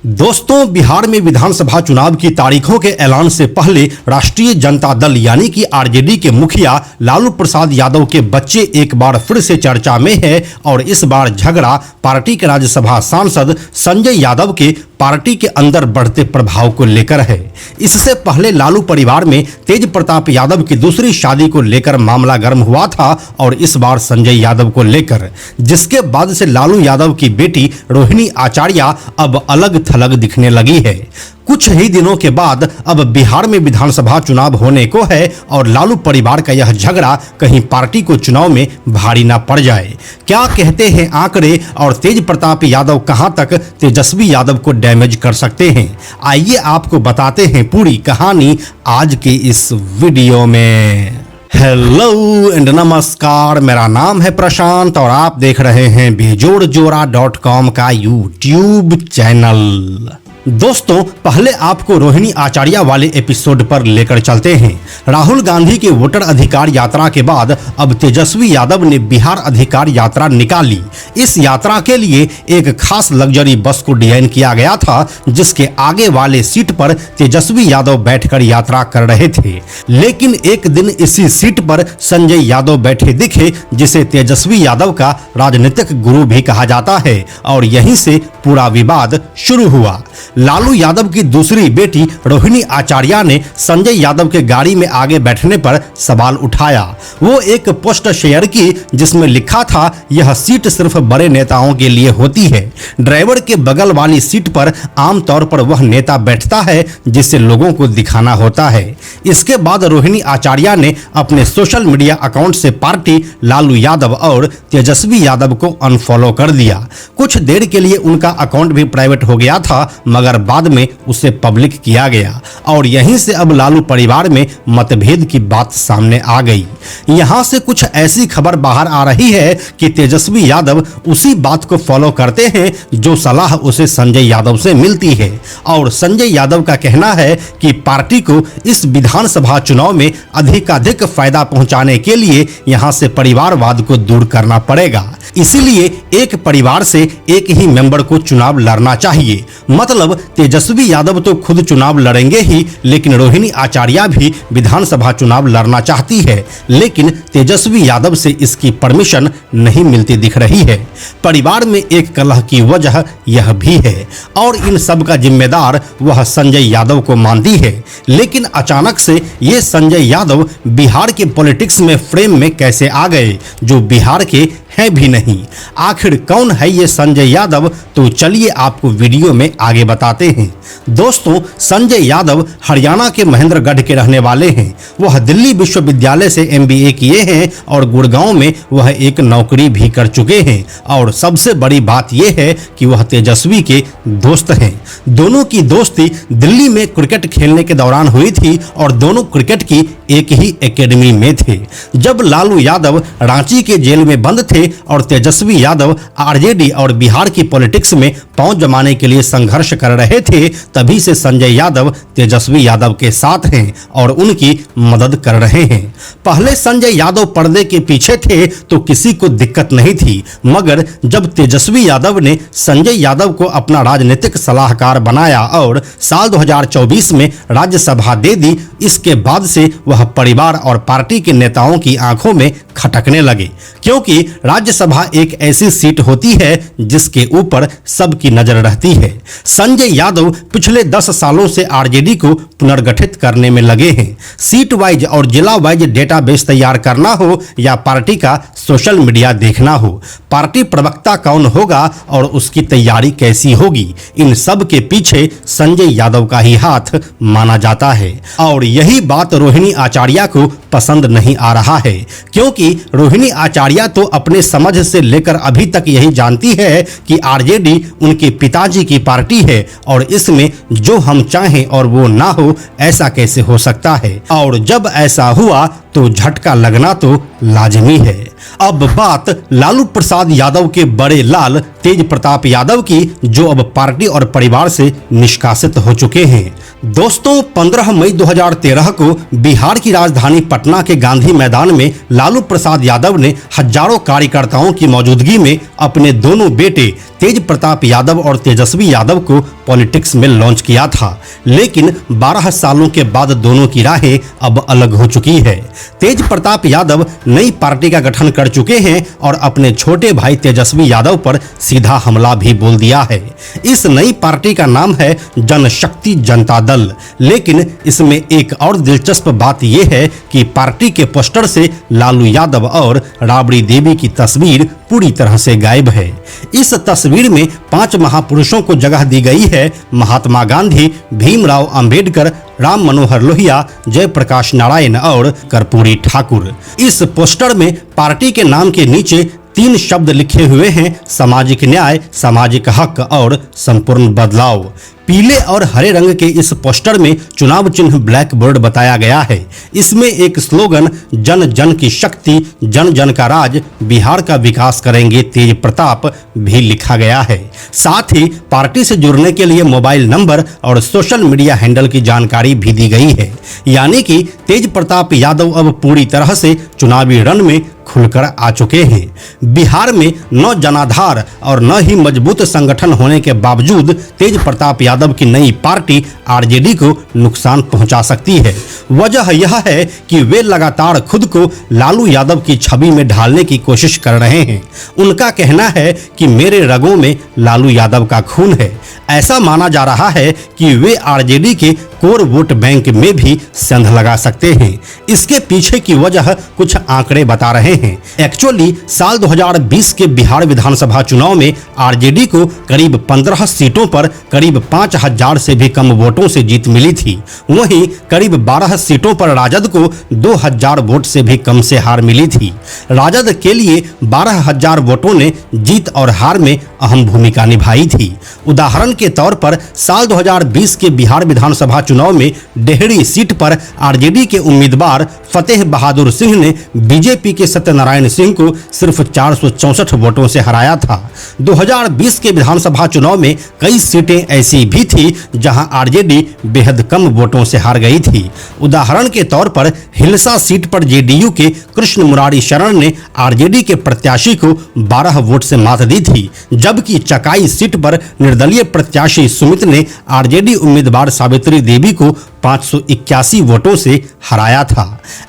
दोस्तों, बिहार में विधानसभा चुनाव की तारीखों के ऐलान से पहले राष्ट्रीय जनता दल यानी कि आरजेडी के मुखिया लालू प्रसाद यादव के बच्चे एक बार फिर से चर्चा में है और इस बार झगड़ा पार्टी के राज्यसभा सांसद संजय यादव के पार्टी के अंदर बढ़ते प्रभाव को लेकर है। इससे पहले लालू परिवार में तेज प्रताप यादव की दूसरी शादी को लेकर मामला गर्म हुआ था और इस बार संजय यादव को लेकर, जिसके बाद से लालू यादव की बेटी रोहिणी आचार्य अब अलग थलग दिखने लगी है। कुछ ही दिनों के बाद अब बिहार में विधानसभा चुनाव होने को है और लालू परिवार का यह झगड़ा कहीं पार्टी को चुनाव में भारी ना पड़ जाए। क्या कहते हैं आंकड़े और तेज प्रताप यादव कहां तक तेजस्वी यादव को डैमेज कर सकते हैं? आइए आपको बताते हैं पूरी कहानी आज के इस वीडियो में। हेलो एंड नमस्कार, मेरा नाम है प्रशांत और आप देख रहे हैं बेजोड़जोड़ा.com का यूट्यूब चैनल। दोस्तों, पहले आपको रोहिणी आचार्य वाले एपिसोड पर लेकर चलते हैं। राहुल गांधी के वोटर अधिकार यात्रा के बाद अब तेजस्वी यादव ने बिहार अधिकार यात्रा निकाली। इस यात्रा के लिए एक खास लग्जरी बस को डिजाइन किया गया था, जिसके आगे वाले सीट पर तेजस्वी यादव बैठकर यात्रा कर रहे थे। लेकिन एक दिन इसी सीट पर संजय यादव बैठे दिखे, जिसे तेजस्वी यादव का राजनीतिक गुरु भी कहा जाता है और यहीं से पूरा विवाद शुरू हुआ। लालू यादव की दूसरी बेटी रोहिणी आचार्य ने संजय यादव के गाड़ी में आगे बैठने पर सवाल उठाया। वो एक पोस्ट शेयर की जिसमें लिखा था, यह सीट सिर्फ बड़े नेताओं के लिए होती है। ड्राइवर के बगल वाली सीट पर आमतौर पर वह नेता बैठता है जिसे लोगों को दिखाना होता है। इसके बाद रोहिणी आचार्य ने अपने सोशल मीडिया अकाउंट से पार्टी, लालू यादव और तेजस्वी यादव को अनफॉलो कर दिया। कुछ देर के लिए उनका अकाउंट भी प्राइवेट हो गया था, मगर बाद में उसे पब्लिक किया गया और यहीं से अब लालू परिवार में मतभेद की बात सामने आ गई। यहां से कुछ ऐसी खबर बाहर आ रही है कि तेजस्वी यादव उसी बात को फॉलो करते हैं जो सलाह उसे संजय यादव से मिलती है और संजय यादव का कहना है कि पार्टी को इस विधानसभा चुनाव में अधिकाधिक फायदा पहुंचाने के लिए यहां से परिवारवाद को दूर करना पड़ेगा। इसीलिए एक परिवार से एक ही मेंबर को चुनाव लड़ना चाहिए। मतलब तेजस्वी यादव तो खुद चुनाव लड़ेंगे ही, लेकिन रोहिणी आचार्य भी विधानसभा चुनाव लड़ना चाहती है, लेकिन तेजस्वी यादव से इसकी परमिशन नहीं मिलती दिख रही है। परिवार में एक कलह की वजह यह भी है और इन सब का जिम्मेदार वह संजय यादव को मानती है। लेकिन अचानक से ये संजय यादव बिहार के पॉलिटिक्स में फ्रेम में कैसे आ गए, जो बिहार के है भी नहीं। आखिर कौन है ये संजय यादव? तो चलिए आपको वीडियो में आगे बताते हैं। दोस्तों, संजय यादव हरियाणा के महेंद्रगढ़ के रहने वाले हैं। वह दिल्ली विश्वविद्यालय से MBA किए हैं और गुड़गांव में वह एक नौकरी भी कर चुके हैं और सबसे बड़ी बात यह है कि वह तेजस्वी के दोस्त हैं। दोनों की दोस्ती दिल्ली में क्रिकेट खेलने के दौरान हुई थी और दोनों क्रिकेट की एक ही एकेडमी में थे। जब लालू यादव रांची के जेल में बंद थे और तेजस्वी यादव आरजेडी और बिहार की पॉलिटिक्स में पांव जमाने के लिए संघर्ष कर रहे थे, तभी से संजय यादव तेजस्वी यादव के साथ हैं और उनकी मदद कर रहे हैं। पहले संजय यादव पर्दे के पीछे थे तो किसी को दिक्कत नहीं थी, मगर जब तेजस्वी यादव ने संजय यादव को अपना राजनीतिक सलाहकार बनाया और साल 2024 में राज्यसभा दे दी, इसके बाद से वह परिवार और पार्टी के नेताओं की आंखों में खटकने लगे, क्योंकि राज्यसभा एक ऐसी सीट होती है जिसके ऊपर सबकी नजर रहती है। संजय यादव पिछले 10 सालों से आरजेडी को पुनर्गठित करने में लगे हैं। सीट वाइज और जिला वाइज डेटाबेस तैयार करना हो या पार्टी का सोशल मीडिया देखना हो, पार्टी प्रवक्ता कौन होगा और उसकी तैयारी कैसी होगी, इन सब के पीछे संजय यादव का ही हाथ माना जाता है। और यही बात रोहिणी आचार्य को पसंद नहीं आ रहा है, क्योंकि रोहिणी आचार्य तो अपने समझ से लेकर अभी तक यही जानती है कि आरजेडी उनके पिताजी की पार्टी है और इसमें जो हम चाहें और वो ना हो, ऐसा कैसे हो सकता है। और जब ऐसा हुआ तो झटका लगना तो लाजमी है। अब बात लालू प्रसाद यादव के बड़े लाल तेज प्रताप यादव की, जो अब पार्टी और परिवार से निष्कासित हो चुके हैं। दोस्तों, 15 मई 2013 को बिहार की राजधानी पटना के गांधी मैदान में लालू प्रसाद यादव ने हजारों कार्यकर्ताओं की मौजूदगी में अपने दोनों बेटे तेज प्रताप यादव और तेजस्वी यादव को पॉलिटिक्स में लॉन्च किया था, लेकिन 12 सालों के बाद दोनों की राहें अब अलग हो चुकी है। तेज प्रताप यादव नई पार्टी का गठन कर चुके हैं और अपने छोटे भाई तेजस्वी यादव पर सीधा हमला भी बोल दिया है। इस नई पार्टी का नाम है जनशक्ति जनता दल, लेकिन इसमें एक और दिलचस्प बात यह है कि पार्टी के पोस्टर से लालू यादव और राबड़ी देवी की तस्वीर पूरी तरह से गायब है। इस तस्वीर में 5 महापुरुषों को जगह दी गई है: महात्मा गांधी, भीमराव अंबेडकर, राम मनोहर लोहिया, जयप्रकाश नारायण और कर्पूरी ठाकुर। इस पोस्टर में पार्टी के नाम के नीचे 3 शब्द लिखे हुए हैं: सामाजिक न्याय, सामाजिक हक और संपूर्ण बदलाव। पीले और हरे रंग के इस पोस्टर में चुनाव चिन्ह ब्लैक बोर्ड बताया गया है। इसमें एक स्लोगन जन जन की शक्ति, जन जन का राज, बिहार का विकास करेंगे तेज प्रताप भी लिखा गया है। साथ ही पार्टी से जुड़ने के लिए मोबाइल नंबर और सोशल मीडिया हैंडल की जानकारी भी दी गई है। यानी कि तेज प्रताप यादव अब पूरी तरह से चुनावी रण में खुलकर आ चुके हैं। बिहार में न जनाधार और न ही मजबूत संगठन होने के बावजूद तेज प्रताप यादव की नई पार्टी आरजेडी को नुकसान पहुंचा सकती है। वजह यह है कि वे लगातार खुद को लालू यादव की छवि में ढालने की कोशिश कर रहे हैं। उनका कहना है कि मेरे रगों में लालू यादव का खून है। ऐसा माना जा रहा है कि वे आरजेडी के कोर वोट बैंक में भी संध लगा सकते हैं। इसके पीछे की वजह कुछ आंकड़े बता रहे हैं। एक्चुअली साल 2020 के बिहार विधानसभा चुनाव में आरजेडी को करीब 15 सीटों पर करीब 5000 से भी कम वोटों से जीत मिली थी। वहीं करीब 12 सीटों पर राजद को 2000 वोट से भी कम से हार मिली थी। राजद के लिए 12000 वोटों ने जीत और हार में अहम भूमिका निभाई थी। उदाहरण के तौर पर साल 2020 के बिहार विधानसभा चुनाव में डेहरी सीट पर आरजेडी के उम्मीदवार फतेह बहादुर सिंह ने बीजेपी के सत्यनारायण सिंह को सिर्फ 464 वोटों से हराया था। 2020 के विधानसभा चुनाव में कई सीटें ऐसी भी थी जहां आरजेडी बेहद कम वोटों से हार गई थी। उदाहरण के तौर पर हिलसा सीट पर जेडीयू के कृष्ण मुरारी शरण ने आरजेडी के प्रत्याशी को 12 वोट से मात दी थी, जबकि चकाई सीट पर निर्दलीय प्रत्याशी सुमित ने आरजेडी उम्मीदवार सावित्री देवी को 581 वोटों से हराया था।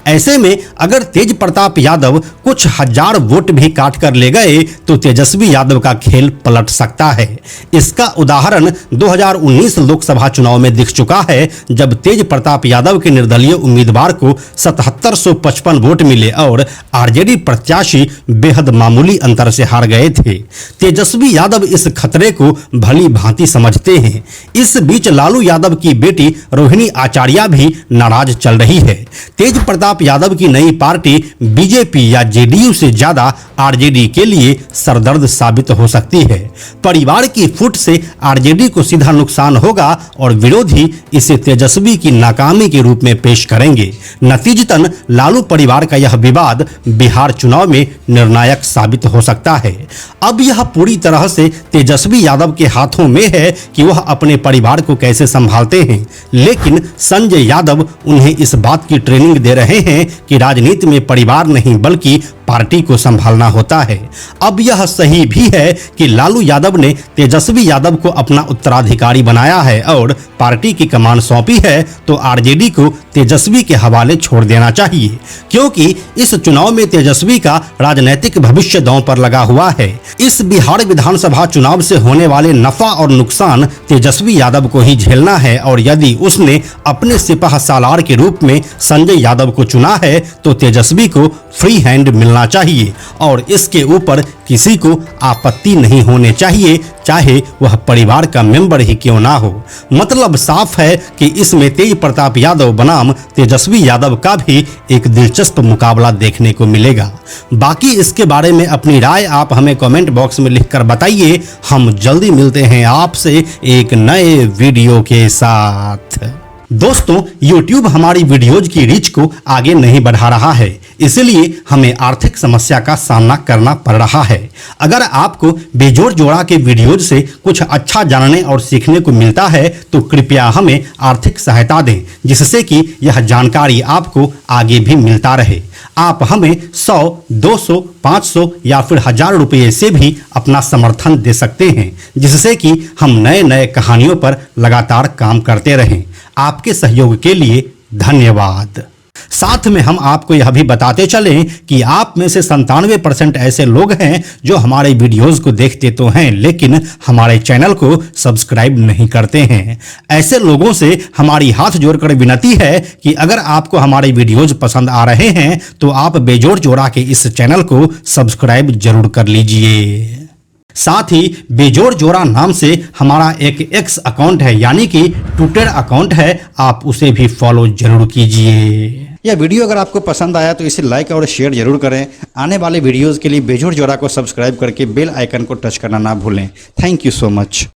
ऐसे में अगर तेज प्रताप यादव कुछ हजार वोट भी काट कर ले गए तो तेजस्वी यादव का खेल पलट सकता है। इसका उदाहरण 2019 लोकसभा चुनाव में दिख चुका है, जब तेज प्रताप यादव के निर्दलीय उम्मीदवार को 7755 वोट मिले और आरजेडी प्रत्याशी बेहद मामूली अंतर से हार गए थे। तेजस्वी यादव इस खतरे को भली भांति समझते हैं। इस बीच लालू यादव की बेटी रोहिणी आचार्य भी नाराज चल रही है। तेज प्रताप यादव की नई पार्टी बीजेपी या जेडीयू से ज्यादा आरजेडी के लिए सरदर्द साबित हो सकती है। परिवार की फुट से आरजेडी को सीधा नुकसान होगा और विरोधी इसे तेजस्वी की नाकामी के रूप में पेश करेंगे। नतीजतन लालू परिवार का यह विवाद बिहार चुनाव में निर्णायक साबित हो सकता है। अब यह पूरी तरह से तेजस्वी यादव के हाथों में है कि वह अपने परिवार को कैसे संभालते हैं, लेकिन संजय यादव उन्हें इस बात की ट्रेनिंग दे रहे हैं कि राजनीति में परिवार नहीं बल्कि पार्टी को संभालना होता है। अब यह सही भी है कि लालू यादव ने तेजस्वी यादव को अपना उत्तराधिकारी बनाया है और पार्टी की कमान सौंपी है, तो आरजेडी को तेजस्वी के हवाले छोड़ देना चाहिए, क्योंकि इस चुनाव में तेजस्वी का राजनीतिक भविष्य दांव पर लगा हुआ है। इस बिहार विधानसभा चुनाव से होने वाले नफा और नुकसान तेजस्वी यादव को ही झेलना है और यदि उसने अपने सिपाह सालार के रूप में संजय यादव को चुना है तो तेजस्वी को फ्री हैंड मिलना चाहिए और इसके ऊपर किसी को आपत्ति नहीं होने चाहिए, चाहे वह परिवार का मेंबर ही क्यों ना हो। मतलब साफ है कि इसमें तेज प्रताप यादव बनाम तेजस्वी यादव का भी एक दिलचस्प मुकाबला देखने को मिलेगा। बाकी इसके बारे में अपनी राय आप हमें कमेंट बॉक्स में लिखकर बताइए। हम जल्दी मिलते हैं आपसे एक नए वीडियो के साथ। दोस्तों, YouTube हमारी वीडियोज की रीच को आगे नहीं बढ़ा रहा है, इसलिए हमें आर्थिक समस्या का सामना करना पड़ रहा है। अगर आपको बेजोड़ जोड़ा के वीडियोज से कुछ अच्छा जानने और सीखने को मिलता है तो कृपया हमें आर्थिक सहायता दें, जिससे कि यह जानकारी आपको आगे भी मिलता रहे। आप हमें 100, 200, 500 या फिर 1000 रुपये से भी अपना समर्थन दे सकते हैं, जिससे कि हम नए नए कहानियों पर लगातार काम करते रहें। आपके सहयोग के लिए धन्यवाद। साथ में हम आपको यह भी बताते चलें कि आप में से 97% ऐसे लोग हैं जो हमारे वीडियोस को देखते तो हैं, लेकिन हमारे चैनल को सब्सक्राइब नहीं करते हैं। ऐसे लोगों से हमारी हाथ जोड़कर विनती है कि अगर आपको हमारे वीडियोस पसंद आ रहे हैं तो आप बेजोड़ जोड़ा के इस चैनल को सब्सक्राइब जरूर कर लीजिए। साथ ही बेजोड़ जोड़ा नाम से हमारा एक एक्स अकाउंट है, यानी कि ट्विटर अकाउंट है, आप उसे भी फॉलो जरूर कीजिए। यह वीडियो अगर आपको पसंद आया तो इसे लाइक और शेयर जरूर करें। आने वाले वीडियोस के लिए बेजोड़ जोड़ा को सब्सक्राइब करके बेल आइकन को टच करना ना भूलें। Thank you so much.